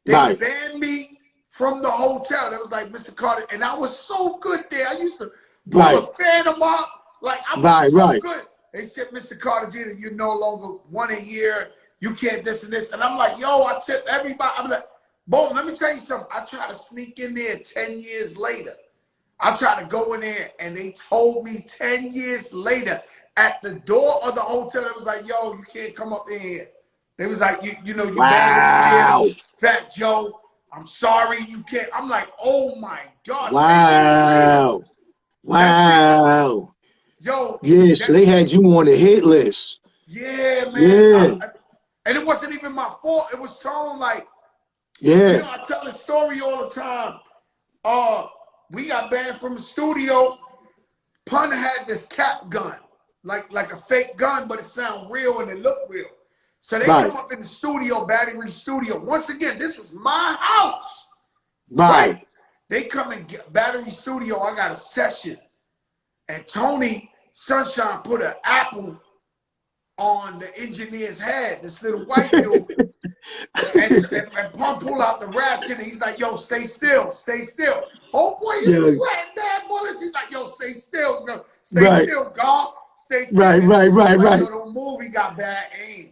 Speaker 1: They
Speaker 2: Right.
Speaker 1: banned me from the hotel. They was like, Mr. Carter, and I was so good there. I used to pull
Speaker 2: Right.
Speaker 1: a Phantom up. Like, I was
Speaker 2: Right,
Speaker 1: so
Speaker 2: right.
Speaker 1: good. They said, Mr. Carter Jr., you no longer want to hear. You can't this and this. And I'm like, yo, I tip everybody. I'm like, boom, let me tell you something. I try to sneak in there 10 years later. I tried to go in there, and they told me 10 years later at the door of the hotel, it was like, yo, you can't come up in here. They was like, you know, you banned
Speaker 2: Wow.
Speaker 1: here, Fat Joe. I'm sorry, you can't. I'm like, oh my God, 10 years later.
Speaker 2: Wow. Wow.
Speaker 1: Yo,
Speaker 2: Yeah, so they had you on the hit list.
Speaker 1: yeah, man.
Speaker 2: Yeah.
Speaker 1: And it wasn't even my fault. It was Tone, like,
Speaker 2: Yeah.
Speaker 1: you know, I tell the story all the time. We got banned from the studio. Pun had this cap gun, like a fake gun, but it sound real and it looked real. So they come up in the studio, Battery Studio. Once again, this was my house. Right? They come and get Battery Studio. I got a session. And Tony Sunshine put an apple on the engineer's head, this little white dude. and Pun pull out the ratchet, and he's like, yo, stay still, stay still. Oh boy, you sweating bad bullets. He's like, yo, stay still, stay still, God. Stay still.
Speaker 2: Right.
Speaker 1: Yo, the movie got bad aim.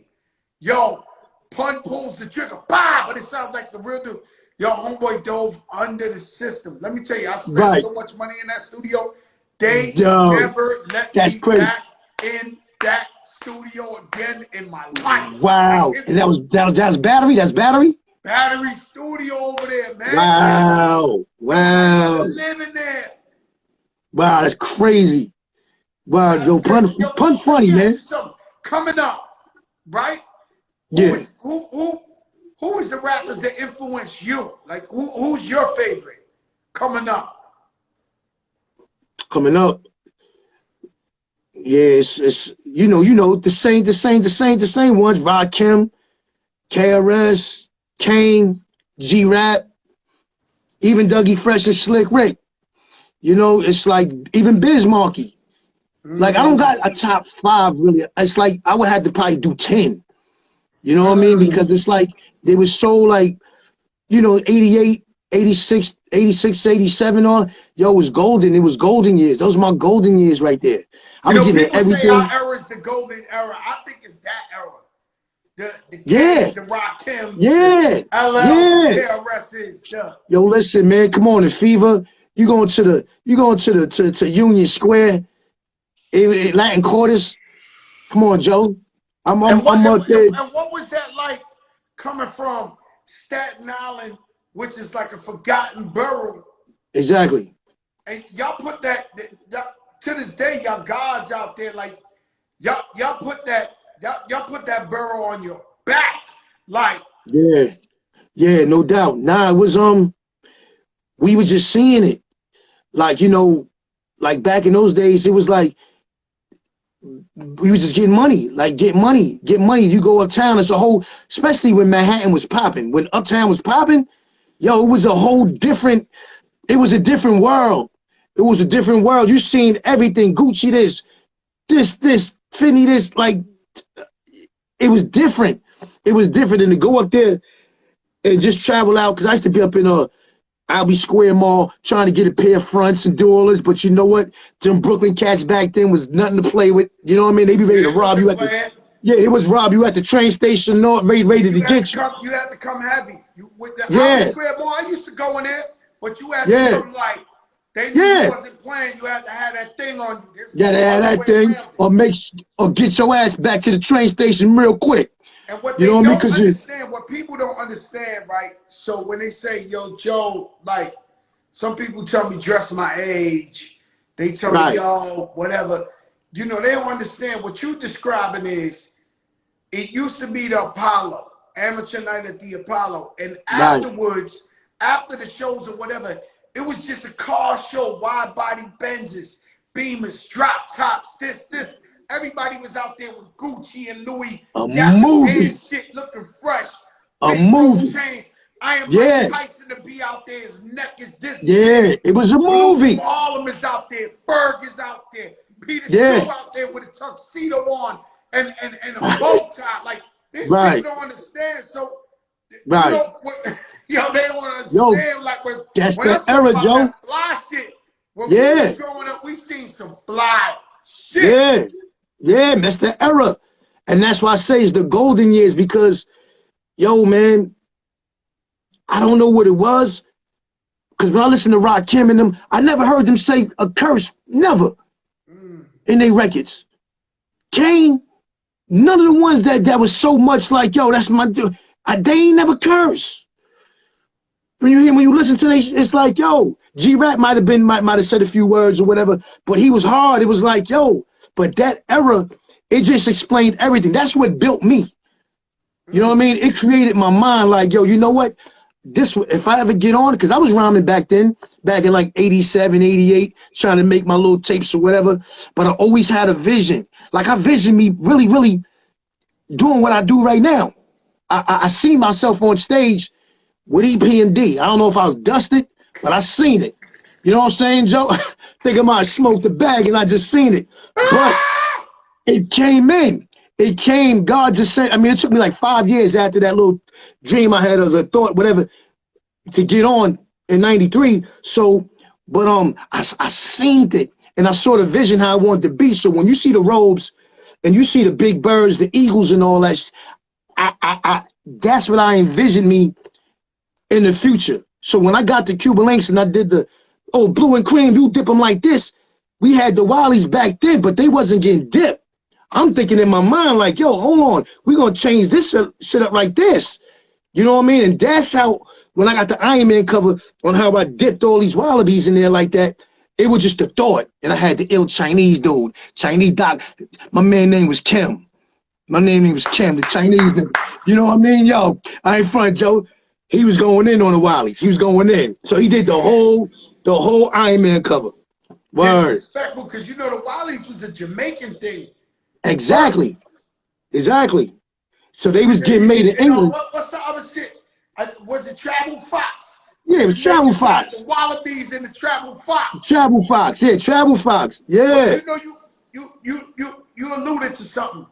Speaker 1: Yo, Pun pulls the trigger, bah, but it sounds like the real dude. Yo, homeboy dove under the system. Let me tell you, I spent so much money in that studio. They never let me back in that studio again in my life.
Speaker 2: Wow. And that was Battery? That's Battery?
Speaker 1: Battery Studio over there, man.
Speaker 2: Wow. Wow.
Speaker 1: Living there.
Speaker 2: Wow, that's crazy. Wow, yo, Pun funny, man.
Speaker 1: Coming up, right?
Speaker 2: Yeah.
Speaker 1: Who is the rappers that influence you? Like, who's your favorite coming up?
Speaker 2: Coming up. Yeah, it's you know the same ones. Rakim, KRS, Kane, G-Rap, even Dougie Fresh and Slick Rick. You know, it's like even Biz Markie. Like, I don't got a top 5 really. It's like I would have to probably do 10. You know what I mean? Because it's like they were so like, you know, 88, 86, 87 on. Yo, it was golden. It was golden years. Those are my golden years right there. I was getting everything.
Speaker 1: Say our era is the golden era. I think it's that era. The Kings, the Rakims, the LL, KRS's.
Speaker 2: Yo, listen, man, come on, in Fever. You going to Union Square, Latin Quarters. Come on, Joe. I'm up there.
Speaker 1: And what was that like coming from Staten Island, which is like a forgotten borough?
Speaker 2: Exactly.
Speaker 1: And y'all put that to this day, y'all gods out there, like y'all put that borough on your back, like.
Speaker 2: Yeah, no doubt. Nah, it was we were just seeing it, like, you know, like back in those days, it was like we were just getting money, get money. You go uptown, it's a whole, especially when Manhattan was popping, when Uptown was popping, yo, it was a whole different, it was a different world. It was a different world. You seen everything, Gucci this, Fendi this, like, it was different. It was different. And to go up there and just travel out, because I used to be up in Albee Square Mall trying to get a pair of fronts and do all this, but you know what? Them Brooklyn cats back then was nothing to play with. You know what I mean? They be ready to rob you at the it was rob you at the train station, ready to get you.
Speaker 1: You had to come heavy. With the Albee Square Mall, I used to go in there, but you had to come like, they knew you wasn't playing. You had to have that thing on you.
Speaker 2: You had to have that thing, or get your ass back to the train station real quick.
Speaker 1: And what they don't understand, what people don't understand, right? So when they say, yo, Joe, like, Some people tell me dress my age. They tell me,
Speaker 2: Right.
Speaker 1: yo, whatever. You know, they don't understand what you describing is, it used to be the Apollo, amateur night at the Apollo. And afterwards, after the shows or whatever, it was just a car show, wide body Benzes, Beamers, drop tops, this. Everybody was out there with Gucci and Louis.
Speaker 2: A movie.
Speaker 1: Shit looking fresh.
Speaker 2: A
Speaker 1: Big
Speaker 2: movie.
Speaker 1: chains. I am
Speaker 2: Yeah.
Speaker 1: Mike Tyson to be out there. His neck is this.
Speaker 2: Yeah,
Speaker 1: big.
Speaker 2: it was a movie.
Speaker 1: Harlem is out there. Ferg is out there. Peter Steele out there with a tuxedo on and a bow tie. Like, these people don't understand. So, you know, yo, they don't understand. Like, when
Speaker 2: that's
Speaker 1: when
Speaker 2: the
Speaker 1: I'm talking
Speaker 2: era,
Speaker 1: about
Speaker 2: Joe.
Speaker 1: that fly shit, when we was growing up, we seen some fly shit.
Speaker 2: Yeah, that's the era. And that's why I say it's the golden years, because, yo, man, I don't know what it was. Because when I listen to Rakim and them, I never heard them say a curse, never, in their records. Kane, none of the ones that was so much like, yo, that's my dude. They ain't never curse. When you listen to this, it's like, yo, G-Rap might have said a few words or whatever, but he was hard. It was like, yo, but that era, it just explained everything. That's what built me. You know what I mean? It created my mind like, yo, you know what? If I ever get on, because I was rhyming back then, back in like 87, 88, trying to make my little tapes or whatever, but I always had a vision. Like, I visioned me really, really doing what I do right now. I see myself on stage with EPMD. I don't know if I was dusted, but I seen it. You know what I'm saying, Joe? Think I might have smoked the bag and I just seen it. But it came in. It came, God just said, I mean, it took me like 5 years after that little dream I had or the thought, whatever, to get on in 93. So, but I seen it and I saw the vision how I wanted to be. So when you see the robes and you see the big birds, the eagles and all that, that's what I envisioned me in the future. So when I got the Cuban links and I did the, blue and cream, you dip them like this. We had the Wallies back then, but they wasn't getting dipped. I'm thinking in my mind like, yo, hold on. We're going to change this shit up like this. You know what I mean? And that's how, when I got the Iron Man cover on how I dipped all these wallabies in there like that, it was just a thought. And I had the ill Chinese dude, Chinese doc. My man name was Kim. My name was Kim, the Chinese dude. You know what I mean? Yo, I ain't front, Joe. He was going in on the Wallies. He was going in. So he did the whole Iron Man cover. Word.
Speaker 1: It's respectful, because you know the Wallies was a Jamaican thing.
Speaker 2: Exactly. Exactly. So they was getting made in England.
Speaker 1: What's the other shit? Was it Travel Fox?
Speaker 2: Yeah, it was Travel Fox.
Speaker 1: The Wallabies and the Travel Fox.
Speaker 2: Travel Fox, yeah, Travel Fox. Yeah.
Speaker 1: But you know, you alluded to something.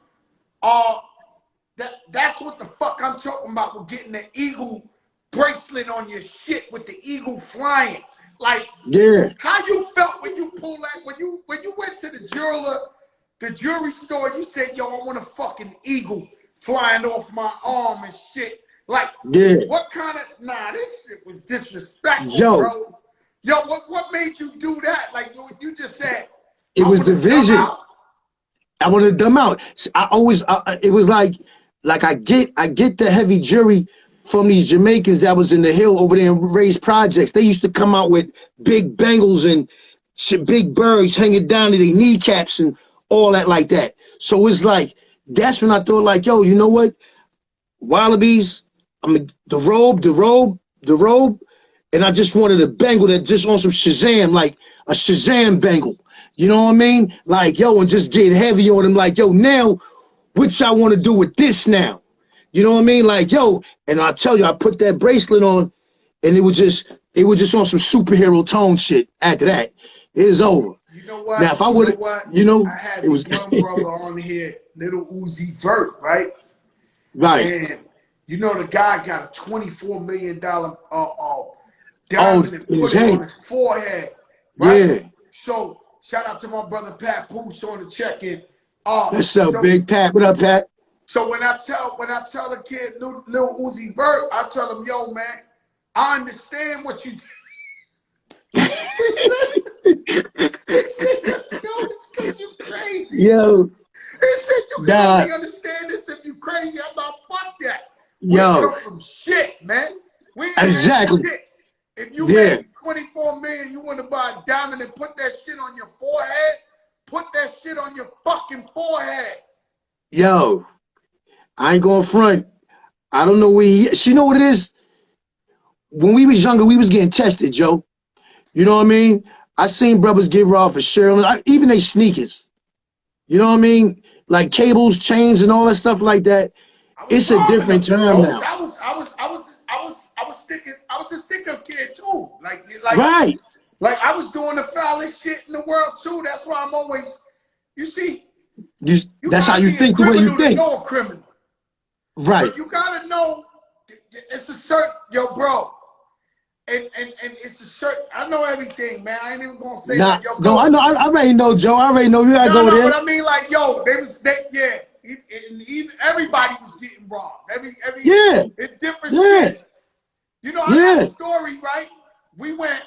Speaker 1: That's what the fuck I'm talking about with getting the eagle bracelet on your shit with the eagle flying. Like,
Speaker 2: yeah.
Speaker 1: How you felt when you pulled that, when you went to the jewelry store, you said, yo, I want a fucking eagle flying off my arm and shit. Like, what kind of, this shit was disrespectful, bro. Yo, what made you do that? Like, you just said,
Speaker 2: it was the vision. I wanted to dumb out. It was like I get the heavy jury from these Jamaicans that was in the hill over there in Ray's projects. They used to come out with big bangles and big birds hanging down to their kneecaps and all that like that. So it's like, that's when I thought like, yo, you know what? Wallabies, the robe, and I just wanted a bangle that just on some Shazam, like a Shazam bangle. You know what I mean? Like, yo, and just get heavy on them like, yo, now, what y'all want to do with this now? You know what I mean? Like, yo, and I tell you, I put that bracelet on, and it was just on some superhero tone shit. After that, it is over.
Speaker 1: You know what?
Speaker 2: Now, if I would,
Speaker 1: I had it was young brother on here, Little Uzi Vert, right?
Speaker 2: Right.
Speaker 1: And you know the guy got a $24 million diamond and put it on his forehead, right?
Speaker 2: Yeah.
Speaker 1: So shout out to my brother Pat Poose on the check-in.
Speaker 2: What's up, Big Pat? What up, Pat?
Speaker 1: So when I tell the kid Lil Uzi Vert, I tell him, yo, man, I understand what you he said, yo, this kid, you crazy.
Speaker 2: Yo.
Speaker 1: He said, you can only understand this if you crazy. I'm not, fuck that. We come from shit, man. We ain't
Speaker 2: exactly.
Speaker 1: Shit. If you
Speaker 2: Yeah.
Speaker 1: made 24 million, you want to buy a diamond and put that shit on your forehead? Put that shit on your fucking forehead.
Speaker 2: Yo, I ain't going front. I don't know where he is. You know what it is? When we was younger, we was getting tested, Joe. You know what I mean? I seen brothers give off for Sherlin, even they sneakers. You know what I mean? Like cables, chains, and all that stuff like that.
Speaker 1: I was
Speaker 2: It's a
Speaker 1: robbing
Speaker 2: different
Speaker 1: them.
Speaker 2: time now.
Speaker 1: I was a sticker kid too. Like
Speaker 2: Right.
Speaker 1: Like I was doing the foulest shit in the world too. That's why I'm always, you see, you
Speaker 2: That's how
Speaker 1: gotta
Speaker 2: you
Speaker 1: be a
Speaker 2: think, the way you
Speaker 1: criminal to
Speaker 2: think.
Speaker 1: know a criminal.
Speaker 2: Right.
Speaker 1: So you gotta know it's a certain, yo, bro. And it's a certain, I know everything, man. I ain't even gonna say
Speaker 2: Nah,
Speaker 1: that. Yo,
Speaker 2: no,
Speaker 1: go.
Speaker 2: I know. I already know, Joe. I already know you gotta go
Speaker 1: No,
Speaker 2: there.
Speaker 1: but I mean, like, yo, yeah. Everybody was getting robbed.
Speaker 2: Yeah.
Speaker 1: It's different
Speaker 2: Yeah.
Speaker 1: shit. You know, I got
Speaker 2: Yeah.
Speaker 1: a story, right? We went,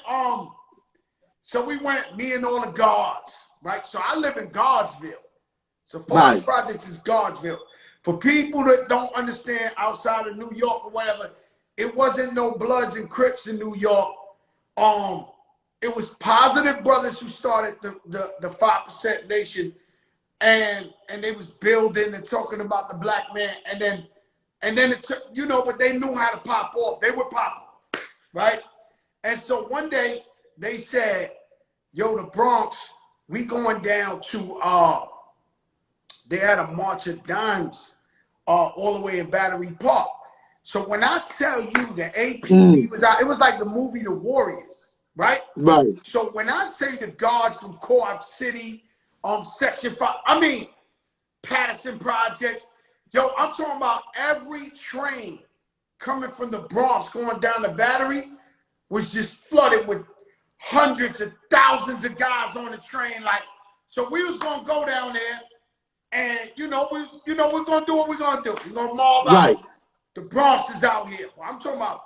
Speaker 1: me and all the guards, right? So I live in Guardsville. So Forest
Speaker 2: Right.
Speaker 1: Projects is Guardsville. For people that don't understand outside of New York or whatever, it wasn't no Bloods and Crips in New York. It was Positive Brothers who started the 5% Nation, and they was building and talking about the black man, and then it took, you know, but they knew how to pop off. They would pop off, right? And so one day they said, yo, the Bronx, we going down to they had a March of Dimes all the way in Battery Park. So when I tell you the APB was out, it was like the movie The Warriors, right?
Speaker 2: Right.
Speaker 1: So when I say the guards from Co-op City, Section 5, I mean, Patterson Projects, yo, I'm talking about every train coming from the Bronx going down the Battery was just flooded with hundreds of thousands of guys on the train. Like, so we was gonna go down there, and we're gonna do what we're gonna do. We're gonna mob
Speaker 2: Right.
Speaker 1: out. The Bronx is out here. Well, I'm talking about,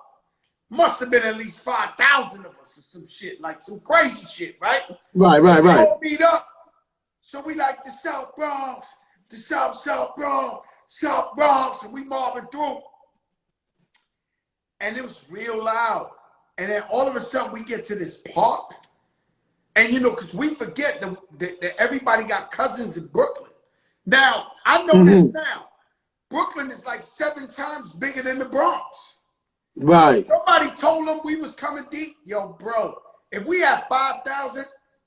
Speaker 1: must have been at least 5,000 of us or some shit, like some crazy shit, right?
Speaker 2: Right.
Speaker 1: We
Speaker 2: Right.
Speaker 1: all meet up. So we like the South Bronx, the South Bronx, and we mobbing through. And it was real loud. And then all of a sudden we get to this park. And because we forget that everybody got cousins in Brooklyn. Now, I know this now. Brooklyn is like 7 times bigger than the Bronx.
Speaker 2: Right.
Speaker 1: Somebody told them we was coming deep. Yo, bro, if we had 5,000,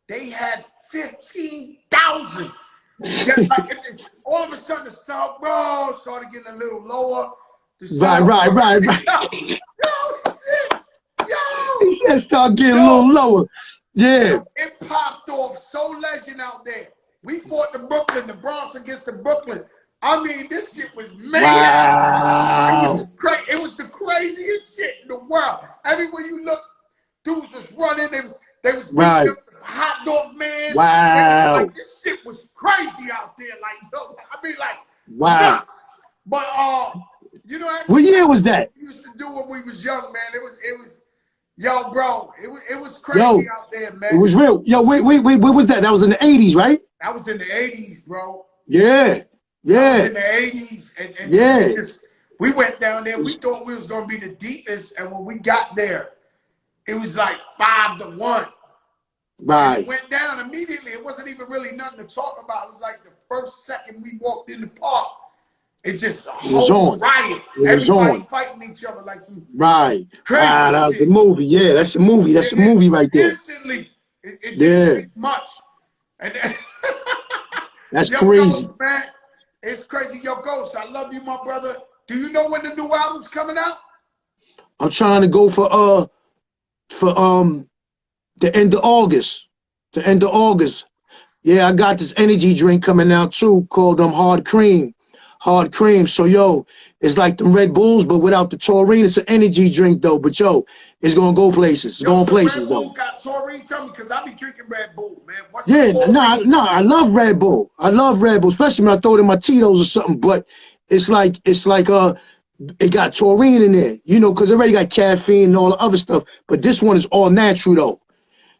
Speaker 1: they had 15,000. All of a sudden, the South Bronx started getting a little lower.
Speaker 2: Right.
Speaker 1: Yo, shit. Yo.
Speaker 2: He said start getting a little lower. Yeah.
Speaker 1: It popped off so legend out there. We fought the Bronx against the Brooklyn. I mean, this shit was mad.
Speaker 2: Wow.
Speaker 1: It was the craziest shit in the world. Everywhere you look, dudes was running. They was beating up the hot dog man.
Speaker 2: Wow.
Speaker 1: Like, this shit was crazy out there. Like, I mean, like, nuts. But
Speaker 2: what year was that?
Speaker 1: We used to do when we was young, man. It was, yo, bro. It was crazy out there, man.
Speaker 2: It was real. Yo, wait. What was that? That was in the 80s, right?
Speaker 1: That was in the 80s, bro.
Speaker 2: Yeah.
Speaker 1: That was in the 80s, and we went down there. We thought we was gonna be the deepest, and when we got there, it was like 5-1.
Speaker 2: Right.
Speaker 1: And it went down immediately. It wasn't even really nothing to talk about. It was like the first second we walked in the park, it just a whole riot. Everybody fighting each other like some crazy
Speaker 2: that was
Speaker 1: shit.
Speaker 2: a movie. Yeah, that's a movie. That's a movie right there.
Speaker 1: Instantly, it didn't take much. And then,
Speaker 2: that's
Speaker 1: yo,
Speaker 2: crazy.
Speaker 1: Ghost, man. It's crazy. Yo, Ghost, I love you, my brother. Do you know when the new album's coming out?
Speaker 2: I'm trying to go for the end of August. The end of August. Yeah, I got this energy drink coming out too called Hard Cream. Hard Cream. So yo, it's like them Red Bulls, but without the taurine. It's an energy drink though. But yo, it's gonna go places. It's going places
Speaker 1: Red Bull
Speaker 2: though.
Speaker 1: got taurine? Tell me, because I be drinking Red Bull, man. What's
Speaker 2: I love Red Bull. I love Red Bull, especially when I throw it in my Tito's or something. But it's like it got taurine in there, because it already got caffeine and all the other stuff. But this one is all natural though.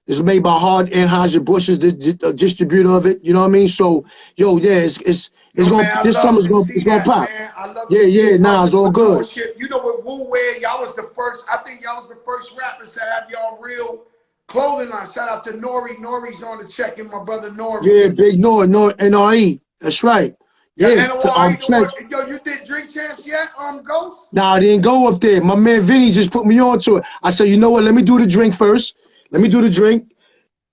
Speaker 2: It's made by Anheuser-Busch, the distributor of it. You know what I mean? So yo, yeah, it's It's
Speaker 1: Yo,
Speaker 2: gonna,
Speaker 1: man, I
Speaker 2: this
Speaker 1: love
Speaker 2: summer's
Speaker 1: to
Speaker 2: gonna,
Speaker 1: see
Speaker 2: it's gonna
Speaker 1: that,
Speaker 2: pop.
Speaker 1: man. I love
Speaker 2: Yeah,
Speaker 1: to see
Speaker 2: yeah, nah, it's all good.
Speaker 1: entrepreneurship. You know, with Wu Wear, y'all was the first, I think y'all was the first rappers to have y'all real clothing line. Shout out to Nori. Nori's on the check in, my brother Nori.
Speaker 2: Yeah, big NRE. That's right.
Speaker 1: Yeah,
Speaker 2: Yeah,
Speaker 1: NORE.
Speaker 2: Trench.
Speaker 1: Yo, you did Drink Champs yet, Ghost?
Speaker 2: Nah, I didn't go up there. My man Vinny just put me on to it. I said, you know what? Let me do the drink first. Let me do the drink.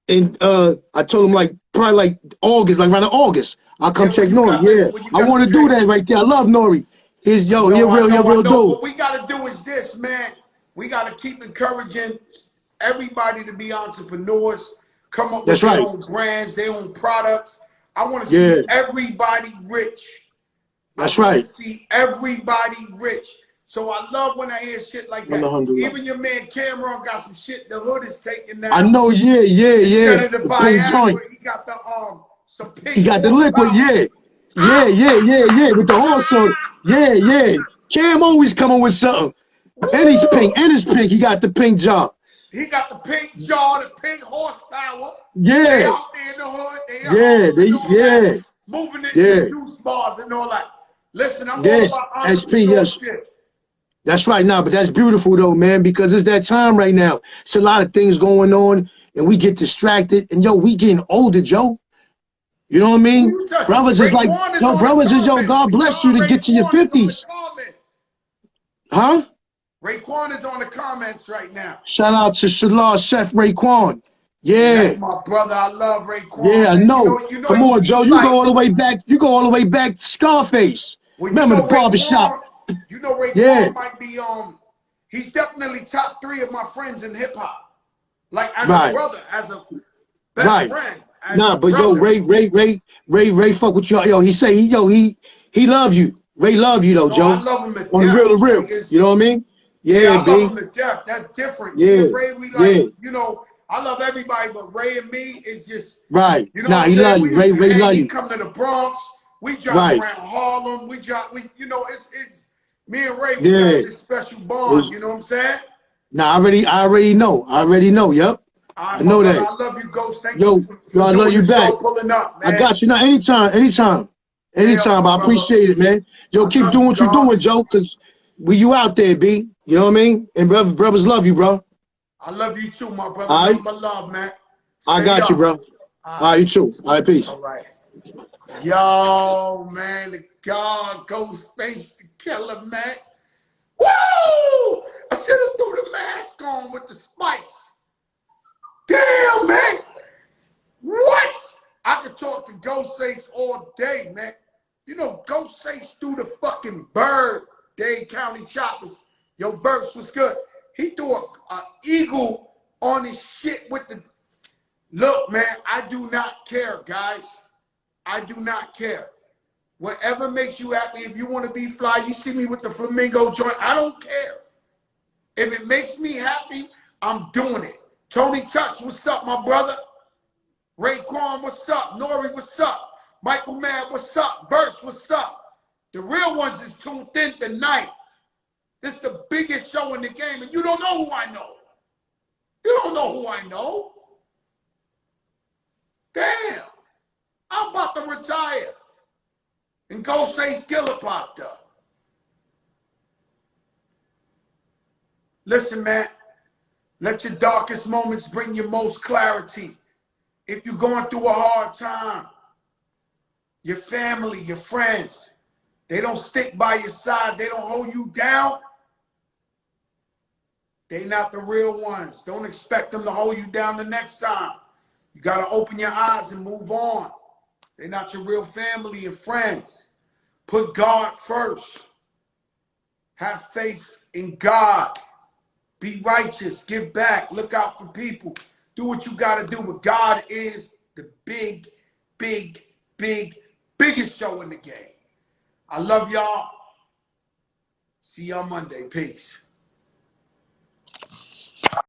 Speaker 2: And I told him like probably like August, like around August. I'll come
Speaker 1: Yeah,
Speaker 2: check Nori. Yeah,
Speaker 1: when you
Speaker 2: I
Speaker 1: got
Speaker 2: want
Speaker 1: the
Speaker 2: to do
Speaker 1: drink.
Speaker 2: that right there. I love Nori. He's
Speaker 1: I
Speaker 2: yo, he
Speaker 1: know, I
Speaker 2: he a
Speaker 1: know, I
Speaker 2: real
Speaker 1: know.
Speaker 2: dude.
Speaker 1: What we got to do is this, man. We got to keep encouraging everybody to be entrepreneurs, come up with
Speaker 2: That's
Speaker 1: their
Speaker 2: right.
Speaker 1: own brands, their own products. I want to
Speaker 2: Yeah,
Speaker 1: see everybody rich. I
Speaker 2: that's
Speaker 1: want to
Speaker 2: right.
Speaker 1: see everybody rich. So I love when I hear shit like that.
Speaker 2: Alhamdulillah.
Speaker 1: Even your man Cameron got some shit the hood is taking
Speaker 2: I
Speaker 1: now.
Speaker 2: know. Yeah, yeah,
Speaker 1: Instead
Speaker 2: yeah.
Speaker 1: of the
Speaker 2: The pink joint.
Speaker 1: Viagra, he got the some
Speaker 2: He
Speaker 1: pink
Speaker 2: got the liquid.
Speaker 1: horsepower.
Speaker 2: Yeah, yeah,
Speaker 1: Ah!
Speaker 2: yeah, yeah, yeah. With the horse on it. Yeah, yeah. Cam always coming with something. And he's pink.
Speaker 1: Woo!
Speaker 2: And it's pink. He got the pink job.
Speaker 1: He got the pink jaw, the pink horsepower. They
Speaker 2: Yeah,
Speaker 1: out there in the hood, they
Speaker 2: yeah,
Speaker 1: home and all that,
Speaker 2: yeah,
Speaker 1: moving it in the
Speaker 2: yeah,
Speaker 1: juice bars and all that. Listen, I'm all
Speaker 2: yes.
Speaker 1: about
Speaker 2: SP, yes.
Speaker 1: entrepreneurship.
Speaker 2: That's right now, but that's beautiful though, man, because it's that time right now. It's a lot of things going on, and we get distracted. And yo, we getting older, Joe. You know what I
Speaker 1: Who
Speaker 2: mean?
Speaker 1: you tell?
Speaker 2: Brothers is like,
Speaker 1: Raekwon is
Speaker 2: yo,
Speaker 1: on the
Speaker 2: brothers is yo,
Speaker 1: comments.
Speaker 2: God
Speaker 1: You
Speaker 2: bless you
Speaker 1: know
Speaker 2: to get to your
Speaker 1: Raekwon is on the
Speaker 2: 50s.
Speaker 1: comments.
Speaker 2: Huh?
Speaker 1: Raekwon is on the comments right now.
Speaker 2: Shout out to Salah Chef Raekwon.
Speaker 1: Man,
Speaker 2: Yeah.
Speaker 1: that's my brother. I love Raekwon,
Speaker 2: Yeah, I
Speaker 1: man.
Speaker 2: know.
Speaker 1: You know,
Speaker 2: Come on, Joe.
Speaker 1: he's
Speaker 2: You
Speaker 1: like,
Speaker 2: go all the way back. You go all the way back to Scarface.
Speaker 1: well,
Speaker 2: Remember the barbershop? Yeah,
Speaker 1: Raekwon might be he's definitely top 3 of my friends in hip hop. Like as a
Speaker 2: right,
Speaker 1: brother, as a best
Speaker 2: right.
Speaker 1: friend, as a
Speaker 2: Nah, but yo,
Speaker 1: brother.
Speaker 2: Ray, fuck with you. Yo, he say he love you. Ray love you though,
Speaker 1: No, I
Speaker 2: Joe.
Speaker 1: love him to
Speaker 2: On the real
Speaker 1: death.
Speaker 2: to real.
Speaker 1: Like it's
Speaker 2: You know what I mean?
Speaker 1: yeah,
Speaker 2: Yeah,
Speaker 1: I love
Speaker 2: B.
Speaker 1: him to death. That's different. Me
Speaker 2: Yeah,
Speaker 1: and Ray, we like,
Speaker 2: yeah.
Speaker 1: I love everybody, but Ray and me is just,
Speaker 2: Right.
Speaker 1: you know
Speaker 2: Nah,
Speaker 1: what I'm
Speaker 2: he
Speaker 1: saying?
Speaker 2: love
Speaker 1: We
Speaker 2: you.
Speaker 1: used to
Speaker 2: Ray
Speaker 1: hang,
Speaker 2: love
Speaker 1: he
Speaker 2: you.
Speaker 1: come to the Bronx, we drive
Speaker 2: Right.
Speaker 1: around Harlem, it's me and Ray, we got
Speaker 2: Yeah.
Speaker 1: this special bond,
Speaker 2: It's,
Speaker 1: you know what I'm saying?
Speaker 2: nah, I already know. I already know. Yep.
Speaker 1: All
Speaker 2: I
Speaker 1: right, my
Speaker 2: know
Speaker 1: brother,
Speaker 2: that.
Speaker 1: I love you, Ghost. Thank you
Speaker 2: Yo,
Speaker 1: for
Speaker 2: I love
Speaker 1: doing
Speaker 2: you
Speaker 1: the
Speaker 2: back.
Speaker 1: show, pulling up,
Speaker 2: I
Speaker 1: man.
Speaker 2: got you. Now, anytime.
Speaker 1: Yeah,
Speaker 2: Anytime.
Speaker 1: my
Speaker 2: I
Speaker 1: brother.
Speaker 2: appreciate it, man. Yo,
Speaker 1: I
Speaker 2: keep
Speaker 1: love
Speaker 2: doing
Speaker 1: you,
Speaker 2: what you're
Speaker 1: dog.
Speaker 2: doing, Joe, because you out there, B. You know what I mean? And brothers love you, bro.
Speaker 1: I love you too, my brother.
Speaker 2: All right?
Speaker 1: Nothing but love, man.
Speaker 2: I
Speaker 1: Stay
Speaker 2: got you,
Speaker 1: up.
Speaker 2: bro. All right, you too. All right, peace.
Speaker 1: All right. Yo, man, the God Ghostface the Killer, man. Woo! I should have threw the mask on with the spikes. Damn, man. What? I could talk to Ghostface all day, man. You know, Ghostface threw the fucking bird, Dade County Choppers. Your verse was good. He threw a eagle on his shit with the... Look, man, I do not care, guys. I do not care. Whatever makes you happy, if you want to be fly, you see me with the flamingo joint, I don't care. If it makes me happy, I'm doing it. Tony Touch, what's up, my brother? Raekwon, what's up? Nori, what's up? Michael Mann, what's up? Verse, what's up? The real ones is tuned in tonight. This is the biggest show in the game, and you don't know who I know. You don't know who I know. Damn. I'm about to retire. And Ghostface Killer popped up. Listen, man. Let your darkest moments bring your most clarity. If you're going through a hard time, your family, your friends, they don't stick by your side. They don't hold you down. They not the real ones. Don't expect them to hold you down the next time. You got to open your eyes and move on. They're not your real family and friends. Put God first. Have faith in God. Be righteous. Give back. Look out for people. Do what you got to do. But God is the biggest show in the game. I love y'all. See y'all Monday. Peace.